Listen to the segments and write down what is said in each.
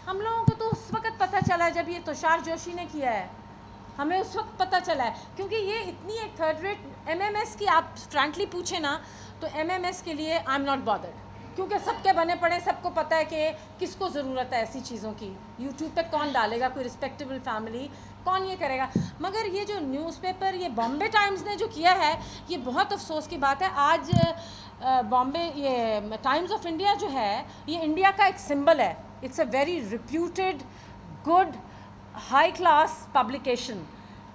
हम लोगों को तो उस वक्त पता चला है जब ये तुषार जोशी ने किया है, हमें उस वक्त पता चला है, क्योंकि ये इतनी एक थर्ड रेट एमएमएस की आप फ्रैंकली पूछे ना तो एमएमएस के लिए आई एम नॉट बॉदर्ड, क्योंकि सबके बने पड़े, सबको पता है कि किसको ज़रूरत है ऐसी चीज़ों की। यूट्यूब पे कौन डालेगा, कोई रिस्पेक्टेबल फैमिली कौन ये करेगा। मगर ये जो न्यूज़पेपर, ये बॉम्बे टाइम्स ने जो किया है, ये बहुत अफसोस की बात है। आज बॉम्बे ये टाइम्स ऑफ इंडिया जो है, ये इंडिया का एक सिंबल है। It's a very reputed good high class publication.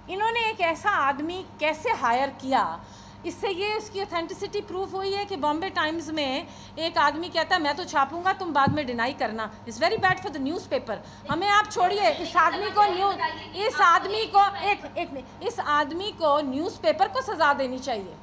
इन्होंने एक ऐसा आदमी कैसे हायर किया, इससे ये उसकी ऑथेंटिसिटी प्रूफ हुई है कि बॉम्बे टाइम्स में एक आदमी कहता है मैं तो छापूंगा, तुम बाद में डिनाई करना। It's very bad for the newspaper. हमें आप छोड़िए, इस आदमी को इस आदमी को न्यूज़पेपर को सज़ा देनी चाहिए,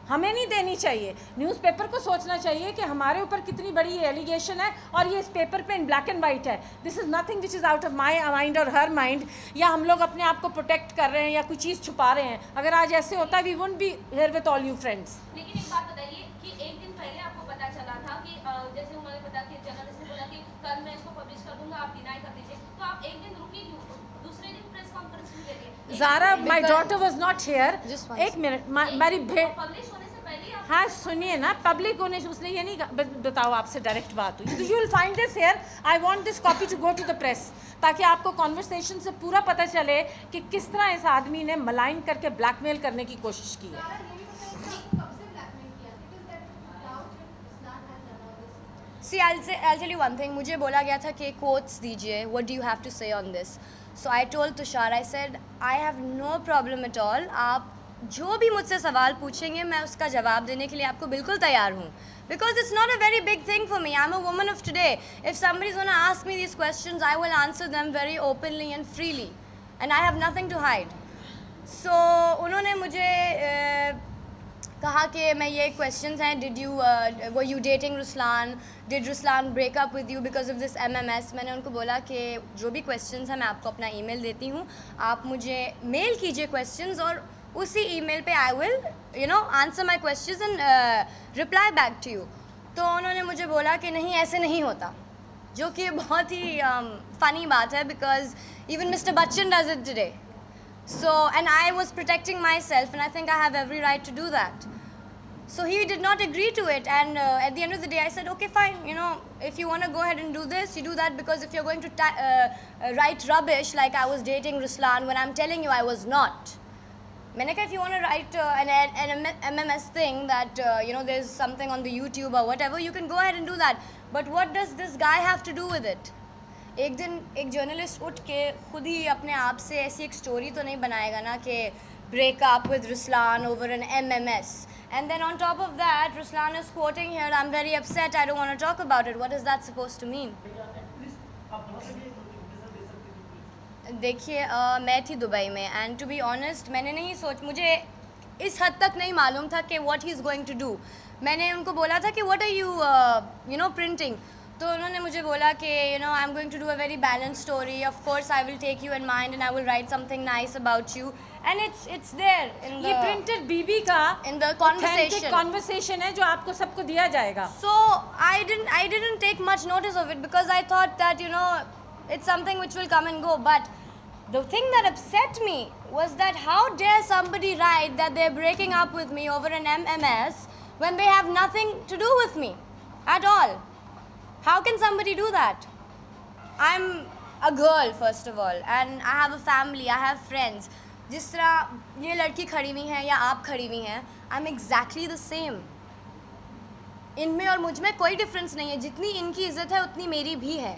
हमें नहीं देनी चाहिए। न्यूज़पेपर को सोचना चाहिए कि हमारे ऊपर कितनी बड़ी एलिगेशन है और ये इस पेपर पे इन ब्लैक एंड वाइट है। This is nothing which is out of my mind और हर माइंड, या हम लोग अपने आप को प्रोटेक्ट कर रहे हैं या कोई चीज़ छुपा रहे हैं। अगर आज ऐसे होता we wouldn't be here with all you friends. लेकिन एक बात बताइए कि एक दिन पहले आपको पता चला था कि जैसे उन्होंने पता कि जर्नलिस्ट ने बोला कि कल मैं इसको पब्लिश कर दूंगा, आप डिनाई कर दीजिए, तो आप एक दिन रुकी क्यों? दूसरे दिन प्रेस कॉन्फ्रेंस के लिए Zara, my daughter was not here. एक मिनट, मेरी पब्लिश होने से पहले आप हाँ सुनिए ना, पब्लिक होने से उसने ये नहीं बताओ, आपसे डायरेक्ट बात हुई। You will find this here, I want this copy to go to the press, ताकि आपको कॉन्वर्सेशन से पूरा पता चले कि किस तरह इस आदमी ने मलाइन करके ब्लैकमेल करने की कोशिश की है। See, I'll tell you one thing. मुझे बोला गया था कि quotes दीजिए. What do you have to say on this? So I told Tushar, I said, I have no problem at all. आप जो भी मुझसे सवाल पूछेंगे मैं उसका जवाब देने के लिए आपको बिल्कुल तैयार हूँ. Because it's not a very big thing for me. I'm a woman of today. If somebody's gonna ask me these questions, I will answer them very openly and freely. And I have nothing to hide. So उन्होंने मुझे कहा कि मैं ये questions हैं, did you were you dating Ruslan, did Ruslan break up with you because of this MMS. मैंने उनको बोला कि जो भी क्वेश्चंस हैं मैं आपको अपना ईमेल देती हूँ, आप मुझे मेल कीजिए क्वेश्चंस और उसी ईमेल पे I will answer my questions and reply back to you. तो उन्होंने मुझे बोला कि नहीं ऐसे नहीं होता, जो कि बहुत ही फ़नी बात है because even mister Bachchan does it today. So, and I was protecting myself, and I think I have every right to do that. So he did not agree to it, and at the end of the day I said, okay fine, if you want to go ahead and do this, you do that, because if you're going to write rubbish like I was dating Ruslan when I'm telling you I was not. मैंने कहा if you want to write an MMS thing that there's something on the YouTube or whatever, you can go ahead and do that. But what does this guy have to do with it? एक दिन एक journalist उठ के खुद ही अपने आप से ऐसी एक स्टोरी तो नहीं बनाएगा ना कि break up with Ruslan over an MMS, and then on top of that Ruslan is quoting here, I am very upset, I don't want to talk about it. What is that supposed to mean? देखिए मैं थी Dubai में, and to be honest मैंने नहीं मुझे इस हद तक नहीं मालूम था कि what he is going to do. मैंने उनको बोला था कि व्हाट आर यू प्रिंटिंग, तो उन्होंने मुझे बोला कि I am going to do a very balance story, of course I will take you in mind and I will write something nice about you, and it's there in ये printed बीबी का in the conversation है जो आपको सबको दिया जाएगा. So I didn't take much notice of it because I thought that it's something which will come and go. But the thing that upset me was that how dare somebody write that they're breaking up with me over an MMS when they have nothing to do with me at all. How can somebody do that? I'm a girl first of all, and I have a family, I have friends. जिस तरह ये लड़की खड़ी हुई हैं या आप खड़ी हुई हैं, I'm exactly the same. इनमें और मुझ में कोई डिफरेंस नहीं है. जितनी इनकी इज्जत है उतनी मेरी भी है.